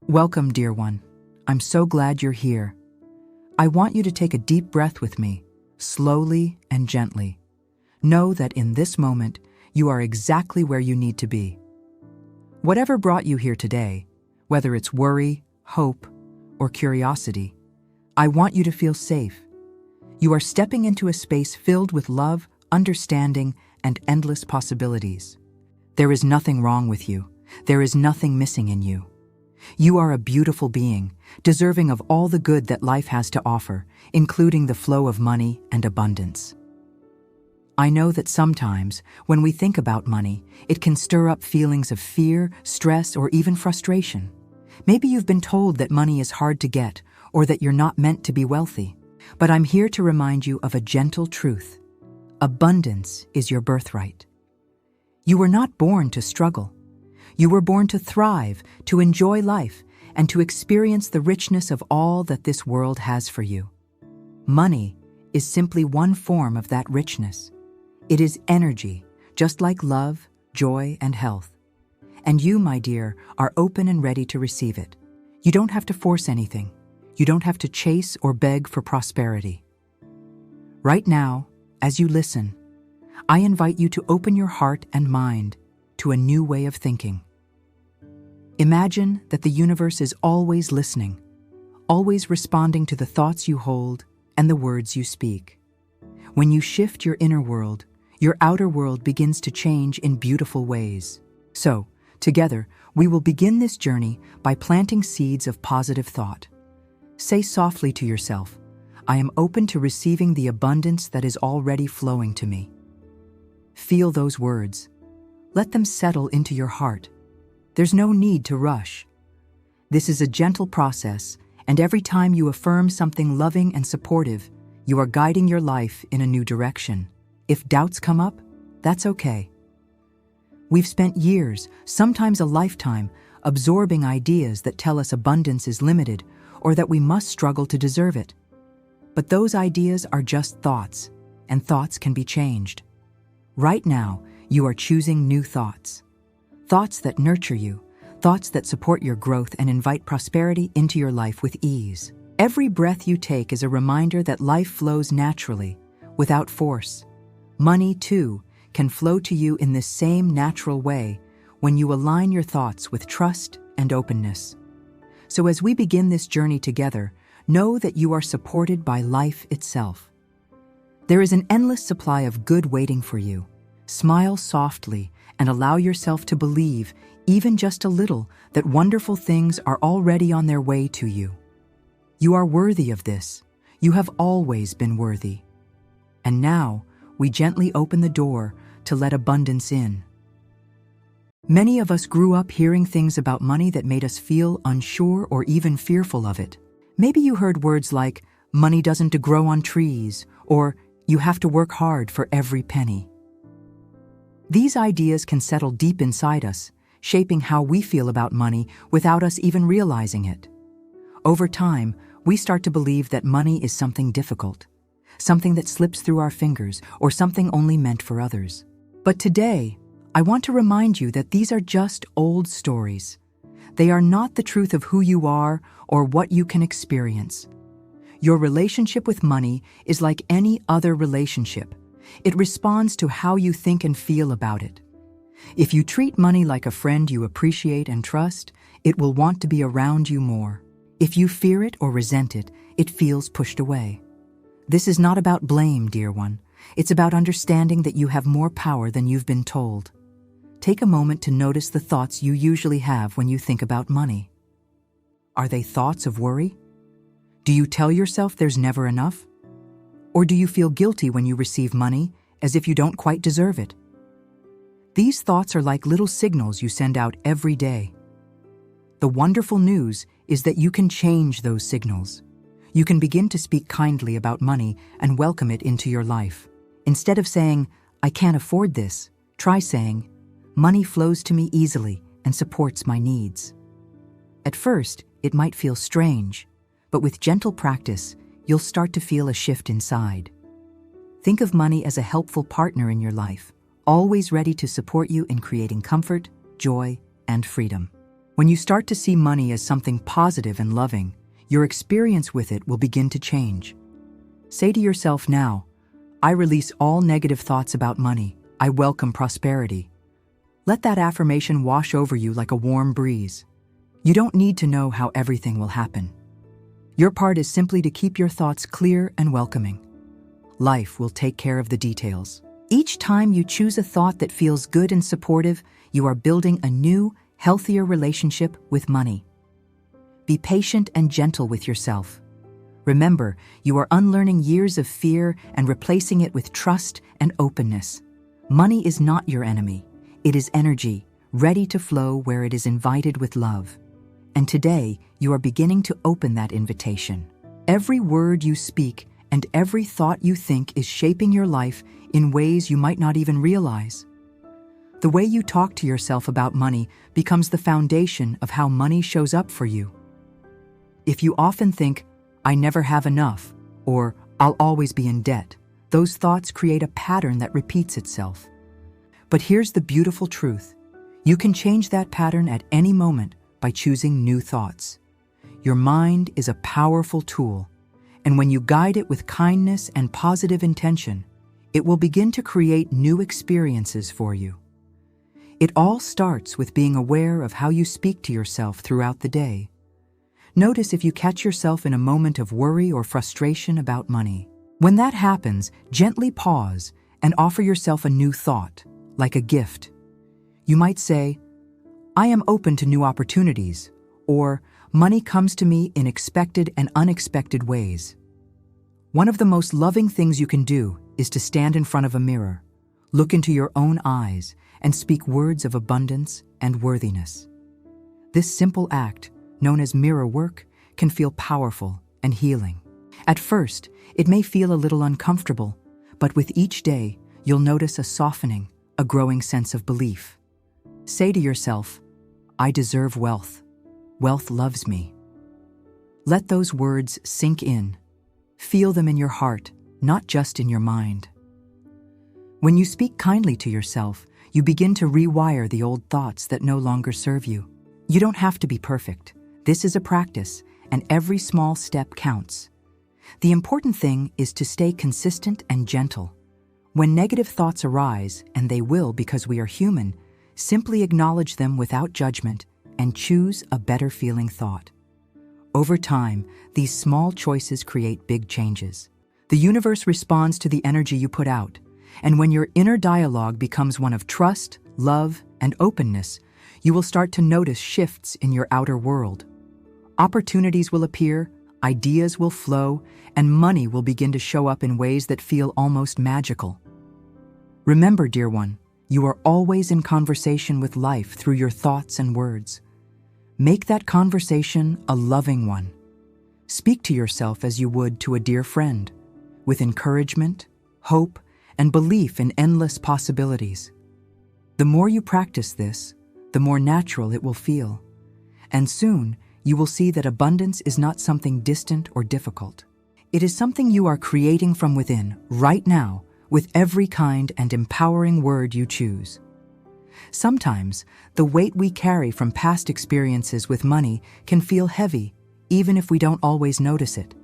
Welcome, dear one. I'm so glad you're here. I want you to take a deep breath with me, slowly and gently. Know that in this moment, you are exactly where you need to be. Whatever brought you here today, whether it's worry, hope, or curiosity, I want you to feel safe. You are stepping into a space filled with love, understanding, and endless possibilities. There is nothing wrong with you. There is nothing missing in you. You are a beautiful being, deserving of all the good that life has to offer, including the flow of money and abundance. I know that sometimes, when we think about money, it can stir up feelings of fear, stress, or even frustration. Maybe you've been told that money is hard to get, or that you're not meant to be wealthy. But I'm here to remind you of a gentle truth. Abundance is your birthright. You were not born to struggle. You were born to thrive, to enjoy life, and to experience the richness of all that this world has for you. Money is simply one form of that richness. It is energy, just like love, joy, and health. And you, my dear, are open and ready to receive it. You don't have to force anything. You don't have to chase or beg for prosperity. Right now, as you listen, I invite you to open your heart and mind to a new way of thinking. Imagine that the universe is always listening, always responding to the thoughts you hold and the words you speak. When you shift your inner world, your outer world begins to change in beautiful ways. So, together, we will begin this journey by planting seeds of positive thought. Say softly to yourself, I am open to receiving the abundance that is already flowing to me. Feel those words. Let them settle into your heart. There's no need to rush. This is a gentle process, and every time you affirm something loving and supportive, you are guiding your life in a new direction. If doubts come up, that's okay. We've spent years, sometimes a lifetime, absorbing ideas that tell us abundance is limited or that we must struggle to deserve it. But those ideas are just thoughts, and thoughts can be changed. Right now, you are choosing new thoughts. Thoughts that nurture you, thoughts that support your growth and invite prosperity into your life with ease. Every breath you take is a reminder that life flows naturally, without force. Money, too, can flow to you in this same natural way when you align your thoughts with trust and openness. So as we begin this journey together, know that you are supported by life itself. There is an endless supply of good waiting for you. Smile softly and allow yourself to believe, even just a little, that wonderful things are already on their way to you. You are worthy of this. You have always been worthy. And now, we gently open the door to let abundance in. Many of us grew up hearing things about money that made us feel unsure or even fearful of it. Maybe you heard words like, money doesn't grow on trees, or you have to work hard for every penny. These ideas can settle deep inside us, shaping how we feel about money without us even realizing it. Over time, we start to believe that money is something difficult, something that slips through our fingers, or something only meant for others. But today, I want to remind you that these are just old stories. They are not the truth of who you are or what you can experience. Your relationship with money is like any other relationship. It responds to how you think and feel about it. If you treat money like a friend you appreciate and trust, it will want to be around you more. If you fear it or resent it, it feels pushed away. This is not about blame, dear one. It's about understanding that you have more power than you've been told. Take a moment to notice the thoughts you usually have when you think about money. Are they thoughts of worry? Do you tell yourself there's never enough? Or do you feel guilty when you receive money, as if you don't quite deserve it? These thoughts are like little signals you send out every day. The wonderful news is that you can change those signals. You can begin to speak kindly about money and welcome it into your life. Instead of saying, I can't afford this, try saying, money flows to me easily and supports my needs. At first, it might feel strange, but with gentle practice, you'll start to feel a shift inside. Think of money as a helpful partner in your life, always ready to support you in creating comfort, joy, and freedom. When you start to see money as something positive and loving, your experience with it will begin to change. Say to yourself now, I release all negative thoughts about money. I welcome prosperity. Let that affirmation wash over you like a warm breeze. You don't need to know how everything will happen. Your part is simply to keep your thoughts clear and welcoming. Life will take care of the details. Each time you choose a thought that feels good and supportive, you are building a new, healthier relationship with money. Be patient and gentle with yourself. Remember, you are unlearning years of fear and replacing it with trust and openness. Money is not your enemy. It is energy, ready to flow where it is invited with love. And today, you are beginning to open that invitation. Every word you speak and every thought you think is shaping your life in ways you might not even realize. The way you talk to yourself about money becomes the foundation of how money shows up for you. If you often think, I never have enough, or I'll always be in debt, those thoughts create a pattern that repeats itself. But here's the beautiful truth. You can change that pattern at any moment by choosing new thoughts. Your mind is a powerful tool, and when you guide it with kindness and positive intention, it will begin to create new experiences for you. It all starts with being aware of how you speak to yourself throughout the day. Notice if you catch yourself in a moment of worry or frustration about money. When that happens, gently pause and offer yourself a new thought, like a gift. You might say, I am open to new opportunities, or money comes to me in expected and unexpected ways. One of the most loving things you can do is to stand in front of a mirror, look into your own eyes, and speak words of abundance and worthiness. This simple act, known as mirror work, can feel powerful and healing. At first, it may feel a little uncomfortable, but with each day, you'll notice a softening, a growing sense of belief. Say to yourself, I deserve wealth. Wealth loves me. Let those words sink in. Feel them in your heart, not just in your mind. When you speak kindly to yourself, you begin to rewire the old thoughts that no longer serve you. You don't have to be perfect. This is a practice, and every small step counts. The important thing is to stay consistent and gentle. When negative thoughts arise, and they will because we are human, simply acknowledge them without judgment and choose a better feeling thought. Over time, these small choices create big changes. The universe responds to the energy you put out, and when your inner dialogue becomes one of trust, love, and openness, you will start to notice shifts in your outer world. Opportunities will appear, ideas will flow, and money will begin to show up in ways that feel almost magical. Remember, dear one, you are always in conversation with life through your thoughts and words. Make that conversation a loving one. Speak to yourself as you would to a dear friend, with encouragement, hope, and belief in endless possibilities. The more you practice this, the more natural it will feel. And soon, you will see that abundance is not something distant or difficult. It is something you are creating from within, right now, with every kind and empowering word you choose. Sometimes, the weight we carry from past experiences with money can feel heavy, even if we don't always notice it.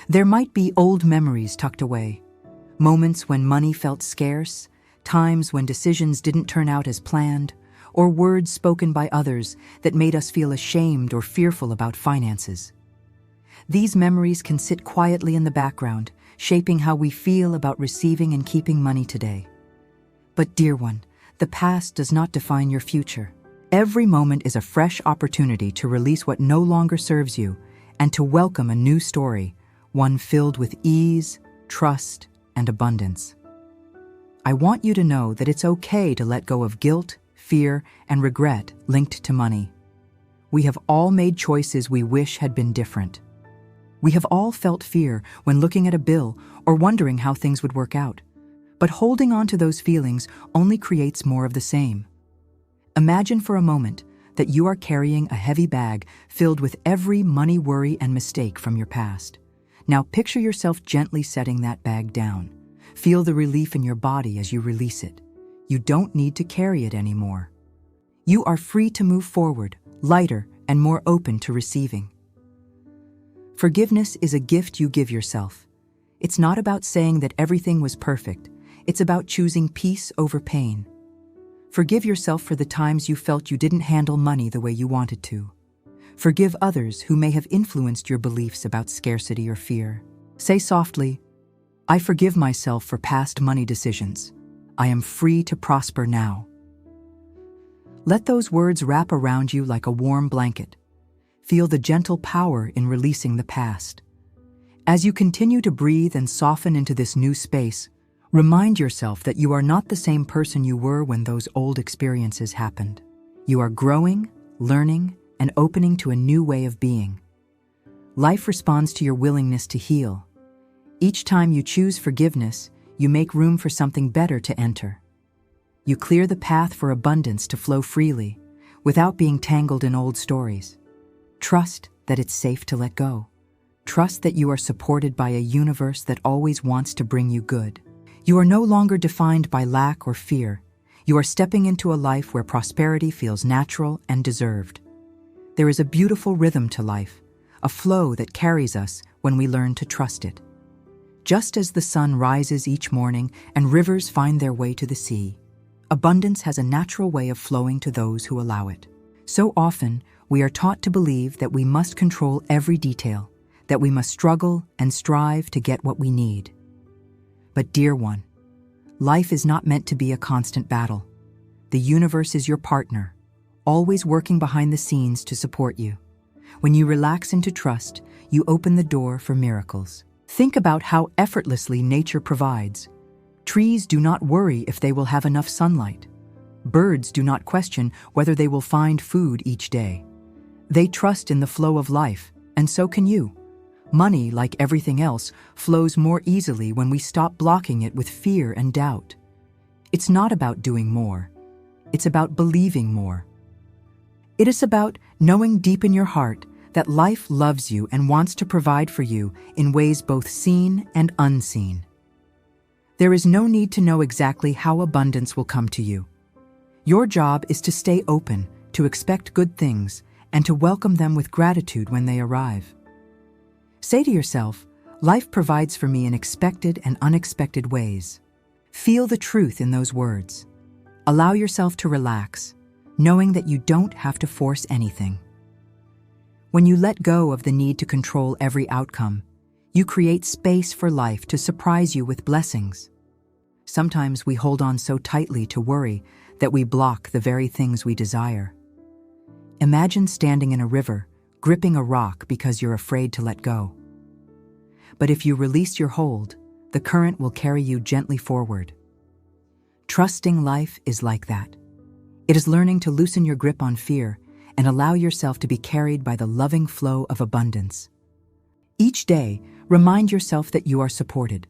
There might be old memories tucked away, moments when money felt scarce, times when decisions didn't turn out as planned, or words spoken by others that made us feel ashamed or fearful about finances. These memories can sit quietly in the background, shaping how we feel about receiving and keeping money today. But dear one, the past does not define your future. Every moment is a fresh opportunity to release what no longer serves you and to welcome a new story, one filled with ease, trust, and abundance. I want you to know that it's okay to let go of guilt, fear, and regret linked to money. We have all made choices we wish had been different. We have all felt fear when looking at a bill or wondering how things would work out. But holding on to those feelings only creates more of the same. Imagine for a moment that you are carrying a heavy bag filled with every money worry and mistake from your past. Now picture yourself gently setting that bag down. Feel the relief in your body as you release it. You don't need to carry it anymore. You are free to move forward, lighter, and more open to receiving. Forgiveness is a gift you give yourself. It's not about saying that everything was perfect. It's about choosing peace over pain. Forgive yourself for the times you felt you didn't handle money the way you wanted to. Forgive others who may have influenced your beliefs about scarcity or fear. Say softly, "I forgive myself for past money decisions. I am free to prosper now." Let those words wrap around you like a warm blanket. Feel the gentle power in releasing the past. As you continue to breathe and soften into this new space, remind yourself that you are not the same person you were when those old experiences happened. You are growing, learning, and opening to a new way of being. Life responds to your willingness to heal. Each time you choose forgiveness, you make room for something better to enter. You clear the path for abundance to flow freely, without being tangled in old stories. Trust that it's safe to let go. Trust that you are supported by a universe that always wants to bring you good. You are no longer defined by lack or fear. You are stepping into a life where prosperity feels natural and deserved. There is a beautiful rhythm to life, a flow that carries us when we learn to trust it. Just as the sun rises each morning and rivers find their way to the sea, abundance has a natural way of flowing to those who allow it. So often, we are taught to believe that we must control every detail, that we must struggle and strive to get what we need. But dear one, life is not meant to be a constant battle. The universe is your partner, always working behind the scenes to support you. When you relax into trust, you open the door for miracles. Think about how effortlessly nature provides. Trees do not worry if they will have enough sunlight. Birds do not question whether they will find food each day. They trust in the flow of life, and so can you. Money, like everything else, flows more easily when we stop blocking it with fear and doubt. It's not about doing more. It's about believing more. It is about knowing deep in your heart that life loves you and wants to provide for you in ways both seen and unseen. There is no need to know exactly how abundance will come to you. Your job is to stay open, to expect good things, and to welcome them with gratitude when they arrive. Say to yourself, "Life provides for me in expected and unexpected ways." Feel the truth in those words. Allow yourself to relax, knowing that you don't have to force anything. When you let go of the need to control every outcome, you create space for life to surprise you with blessings. Sometimes we hold on so tightly to worry that we block the very things we desire. Imagine standing in a river, gripping a rock because you're afraid to let go. But if you release your hold, the current will carry you gently forward. Trusting life is like that. It is learning to loosen your grip on fear and allow yourself to be carried by the loving flow of abundance. Each day, remind yourself that you are supported.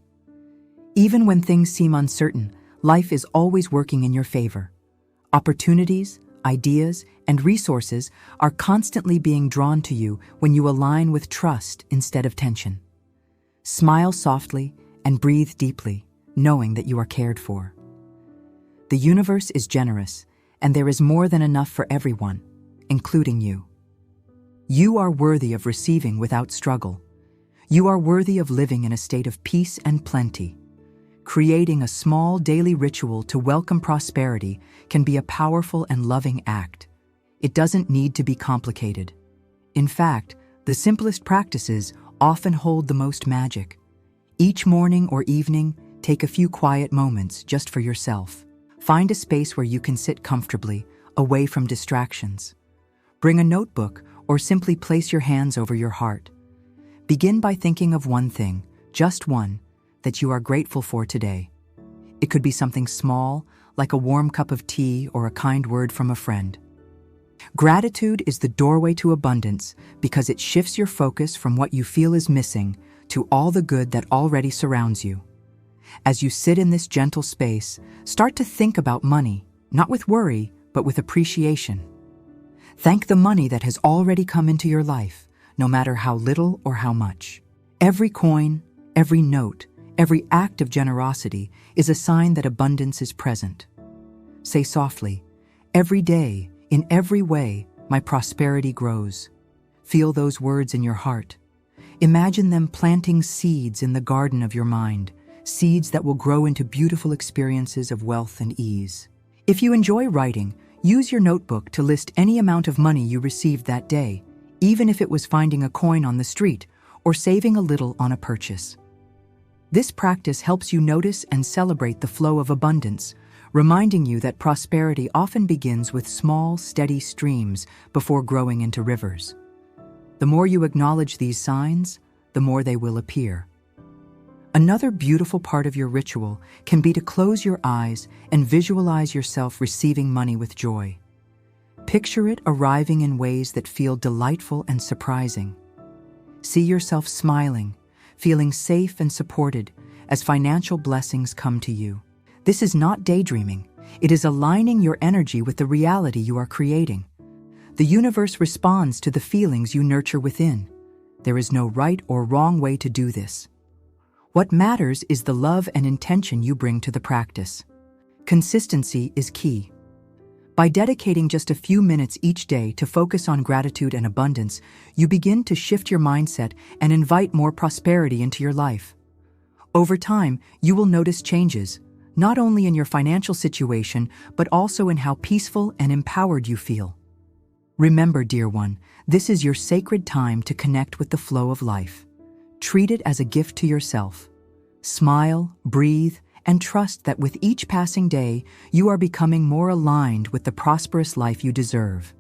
Even when things seem uncertain, life is always working in your favor. Opportunities, ideas, and resources are constantly being drawn to you when you align with trust instead of tension. Smile softly and breathe deeply, knowing that you are cared for. The universe is generous, and there is more than enough for everyone, including you. You are worthy of receiving without struggle. You are worthy of living in a state of peace and plenty. Creating a small daily ritual to welcome prosperity can be a powerful and loving act. It doesn't need to be complicated. In fact, the simplest practices often hold the most magic. Each morning or evening, take a few quiet moments just for yourself. Find a space where you can sit comfortably, away from distractions. Bring a notebook or simply place your hands over your heart. Begin by thinking of one thing, just one, that you are grateful for today. It could be something small, like a warm cup of tea or a kind word from a friend. Gratitude is the doorway to abundance because it shifts your focus from what you feel is missing to all the good that already surrounds you. As you sit in this gentle space, start to think about money, not with worry, but with appreciation. Thank the money that has already come into your life, no matter how little or how much. Every coin, every note, every act of generosity is a sign that abundance is present. Say softly, "Every day, in every way, my prosperity grows. Feel those words in your heart. Imagine them planting seeds in the garden of your mind, seeds that will grow into beautiful experiences of wealth and ease. If you enjoy writing, use your notebook to list any amount of money you received that day, even if it was finding a coin on the street or saving a little on a purchase. This practice helps you notice and celebrate the flow of abundance, reminding you that prosperity often begins with small, steady streams before growing into rivers. The more you acknowledge these signs, the more they will appear. Another beautiful part of your ritual can be to close your eyes and visualize yourself receiving money with joy. Picture it arriving in ways that feel delightful and surprising. See yourself smiling, feeling safe and supported as financial blessings come to you. This is not daydreaming. It is aligning your energy with the reality you are creating. The universe responds to the feelings you nurture within. There is no right or wrong way to do this. What matters is the love and intention you bring to the practice. Consistency is key. By dedicating just a few minutes each day to focus on gratitude and abundance, you begin to shift your mindset and invite more prosperity into your life. Over time, you will notice changes, not only in your financial situation, but also in how peaceful and empowered you feel. Remember, dear one, this is your sacred time to connect with the flow of life. Treat it as a gift to yourself. Smile, breathe, and trust that with each passing day, you are becoming more aligned with the prosperous life you deserve.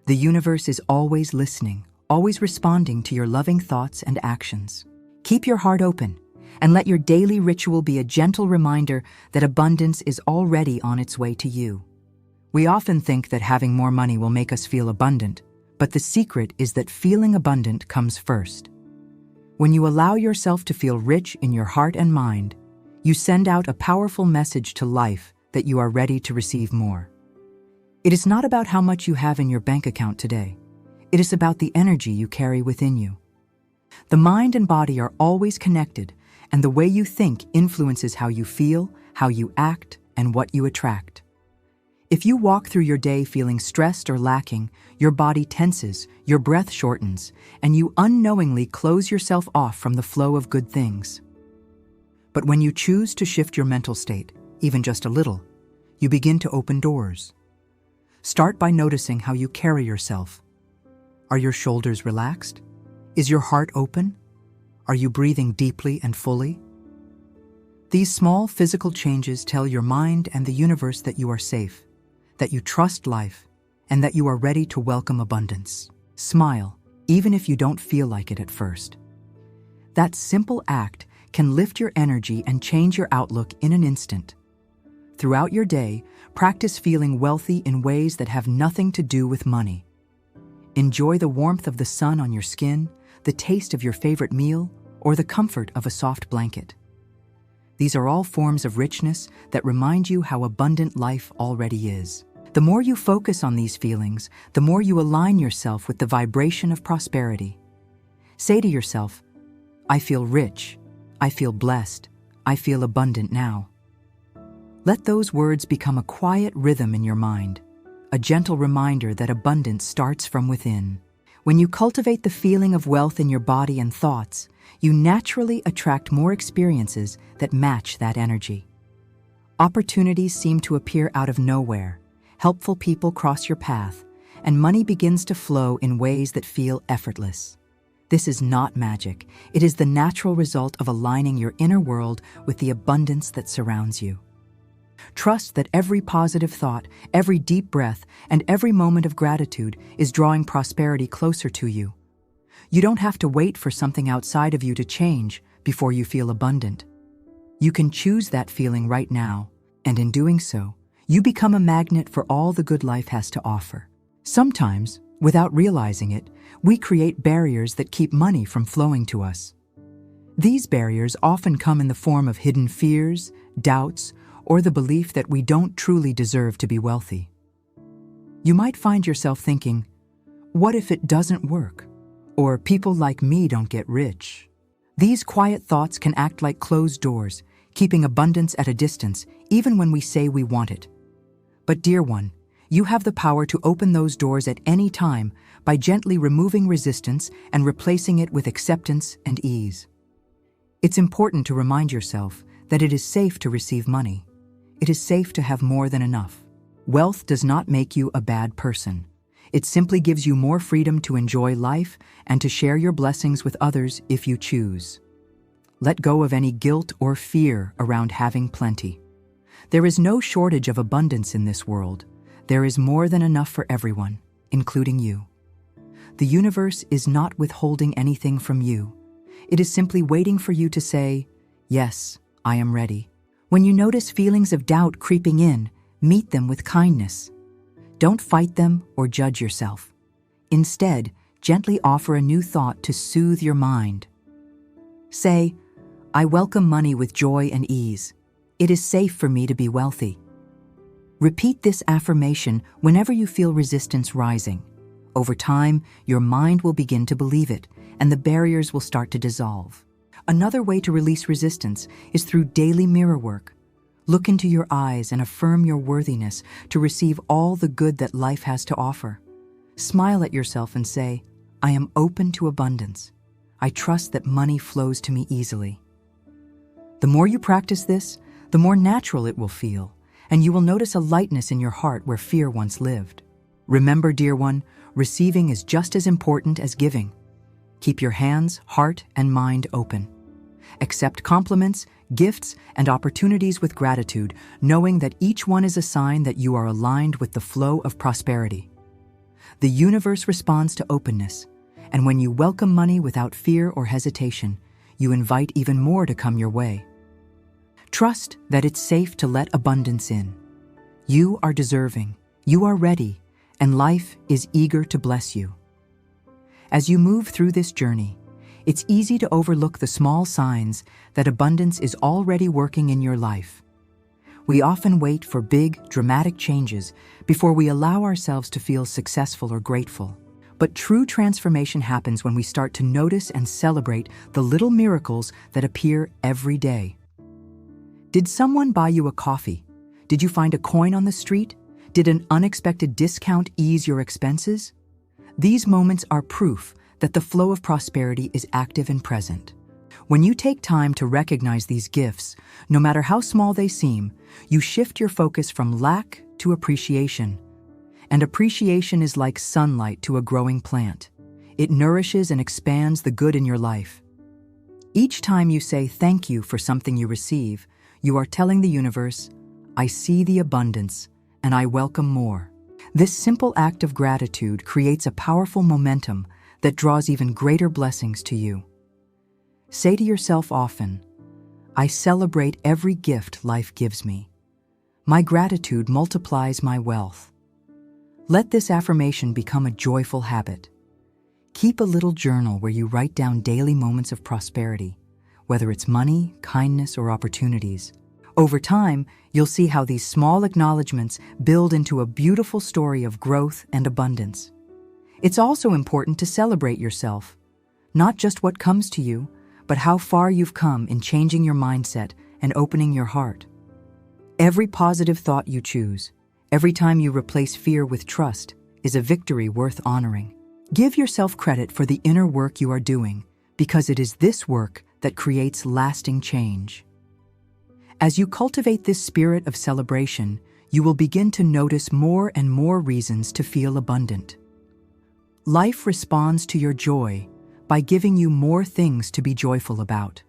The universe is always listening, always responding to your loving thoughts and actions. Keep your heart open, and let your daily ritual be a gentle reminder that abundance is already on its way to you. We often think that having more money will make us feel abundant, but the secret is that feeling abundant comes first. When you allow yourself to feel rich in your heart and mind, you send out a powerful message to life that you are ready to receive more. It is not about how much you have in your bank account today. It is about the energy you carry within you. The mind and body are always connected, and the way you think influences how you feel, how you act, and what you attract. If you walk through your day feeling stressed or lacking, your body tenses, your breath shortens, and you unknowingly close yourself off from the flow of good things. But when you choose to shift your mental state, even just a little, you begin to open doors. Start by noticing how you carry yourself. Are your shoulders relaxed? Is your heart open? Are you breathing deeply and fully? These small physical changes tell your mind and the universe that you are safe, that you trust life, and that you are ready to welcome abundance. Smile, even if you don't feel like it at first. That simple act can lift your energy and change your outlook in an instant. Throughout your day, practice feeling wealthy in ways that have nothing to do with money. Enjoy the warmth of the sun on your skin, the taste of your favorite meal, or the comfort of a soft blanket. These are all forms of richness that remind you how abundant life already is. The more you focus on these feelings, the more you align yourself with the vibration of prosperity. Say to yourself, I feel rich, I feel blessed, I feel abundant now. Let those words become a quiet rhythm in your mind, a gentle reminder that abundance starts from within. When you cultivate the feeling of wealth in your body and thoughts, you naturally attract more experiences that match that energy. Opportunities seem to appear out of nowhere, helpful people cross your path, and money begins to flow in ways that feel effortless. This is not magic. It is the natural result of aligning your inner world with the abundance that surrounds you. Trust that every positive thought, every deep breath, and every moment of gratitude is drawing prosperity closer to you. You don't have to wait for something outside of you to change before you feel abundant. You can choose that feeling right now, and in doing so, you become a magnet for all the good life has to offer. Sometimes, without realizing it, we create barriers that keep money from flowing to us. These barriers often come in the form of hidden fears, doubts, or the belief that we don't truly deserve to be wealthy. You might find yourself thinking, what if it doesn't work? Or people like me don't get rich. These quiet thoughts can act like closed doors, keeping abundance at a distance, even when we say we want it. But dear one, You have the power to open those doors at any time by gently removing resistance and replacing it with acceptance and ease. It's important to remind yourself that it is safe to receive money. It is safe to have more than enough. Wealth does not make you a bad person. It simply gives you more freedom to enjoy life and to share your blessings with others if you choose. Let go of any guilt or fear around having plenty. There is no shortage of abundance in this world. There is more than enough for everyone, including you. The universe is not withholding anything from you. It is simply waiting for you to say, "Yes, I am ready." When you notice feelings of doubt creeping in, meet them with kindness. Don't fight them or judge yourself. Instead, gently offer a new thought to soothe your mind. Say, "I welcome money with joy and ease. It is safe for me to be wealthy." Repeat this affirmation whenever you feel resistance rising. Over time, your mind will begin to believe it, and the barriers will start to dissolve. Another way to release resistance is through daily mirror work. Look into your eyes and affirm your worthiness to receive all the good that life has to offer. Smile at yourself and say, "I am open to abundance. I trust that money flows to me easily." The more you practice this, the more natural it will feel, and you will notice a lightness in your heart where fear once lived. Remember, dear one, receiving is just as important as giving. Keep your hands, heart, and mind open. Accept compliments, gifts, and opportunities with gratitude, knowing that each one is a sign that you are aligned with the flow of prosperity. The universe responds to openness, and when you welcome money without fear or hesitation, you invite even more to come your way. Trust that it's safe to let abundance in. You are deserving, you are ready, and life is eager to bless you. As you move through this journey, it's easy to overlook the small signs that abundance is already working in your life. We often wait for big, dramatic changes before we allow ourselves to feel successful or grateful. But true transformation happens when we start to notice and celebrate the little miracles that appear every day. Did someone buy you a coffee? Did you find a coin on the street? Did an unexpected discount ease your expenses? These moments are proof that the flow of prosperity is active and present. When you take time to recognize these gifts, no matter how small they seem, you shift your focus from lack to appreciation. And appreciation is like sunlight to a growing plant. It nourishes and expands the good in your life. Each time you say thank you for something you receive, you are telling the universe, "I see the abundance, and I welcome more." This simple act of gratitude creates a powerful momentum that draws even greater blessings to you. Say to yourself often, "I celebrate every gift life gives me. My gratitude multiplies my wealth." Let this affirmation become a joyful habit. Keep a little journal where you write down daily moments of prosperity, whether it's money, kindness, or opportunities. Over time, you'll see how these small acknowledgments build into a beautiful story of growth and abundance. It's also important to celebrate yourself, not just what comes to you, but how far you've come in changing your mindset and opening your heart. Every positive thought you choose, every time you replace fear with trust, is a victory worth honoring. Give yourself credit for the inner work you are doing, because it is this work that creates lasting change. As you cultivate this spirit of celebration, you will begin to notice more and more reasons to feel abundant. Life responds to your joy by giving you more things to be joyful about.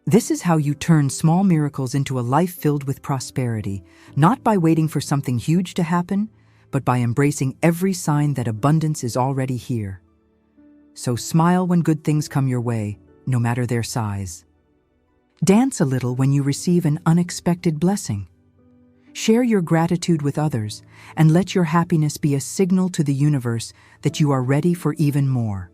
This is how you turn small miracles into a life filled with prosperity, not by waiting for something huge to happen, but by embracing every sign that abundance is already here. So smile when good things come your way, no matter their size. Dance a little when you receive an unexpected blessing. Share your gratitude with others, and let your happiness be a signal to the universe that you are ready for even more.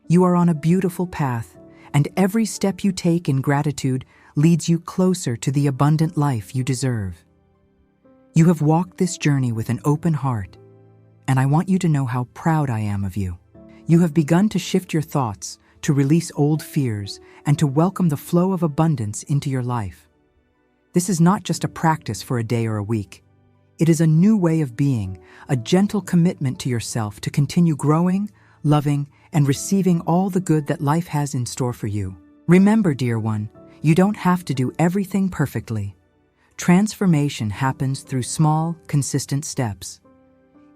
You are on a beautiful path, and every step you take in gratitude leads you closer to the abundant life you deserve. You have walked this journey with an open heart, and I want you to know how proud I am of you. You have begun to shift your thoughts, to release old fears, and to welcome the flow of abundance into your life. This is not just a practice for a day or a week. It is a new way of being, a gentle commitment to yourself to continue growing, loving, and receiving all the good that life has in store for you. Remember, dear one, you don't have to do everything perfectly. Transformation happens through small, consistent steps.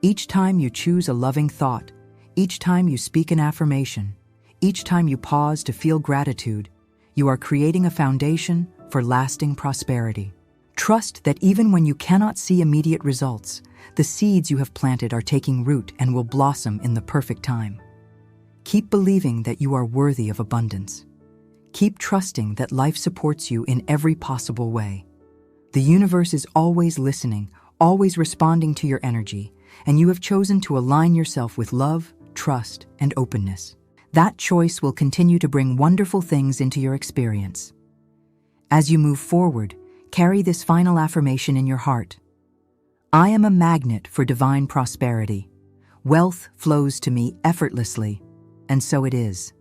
Each time you choose a loving thought, each time you speak an affirmation, each time you pause to feel gratitude, you are creating a foundation for lasting prosperity. Trust that even when you cannot see immediate results, the seeds you have planted are taking root and will blossom in the perfect time. Keep believing that you are worthy of abundance. Keep trusting that life supports you in every possible way. The universe is always listening, always responding to your energy, and you have chosen to align yourself with love, trust, and openness. That choice will continue to bring wonderful things into your experience. As you move forward, carry this final affirmation in your heart. I am a magnet for divine prosperity. Wealth flows to me effortlessly, and so it is.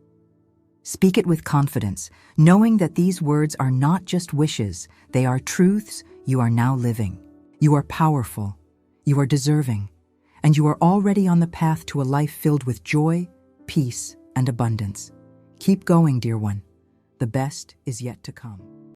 Speak it with confidence, knowing that these words are not just wishes, they are truths you are now living. You are powerful, you are deserving, and you are already on the path to a life filled with joy, peace, and abundance. Keep going, dear one. The best is yet to come.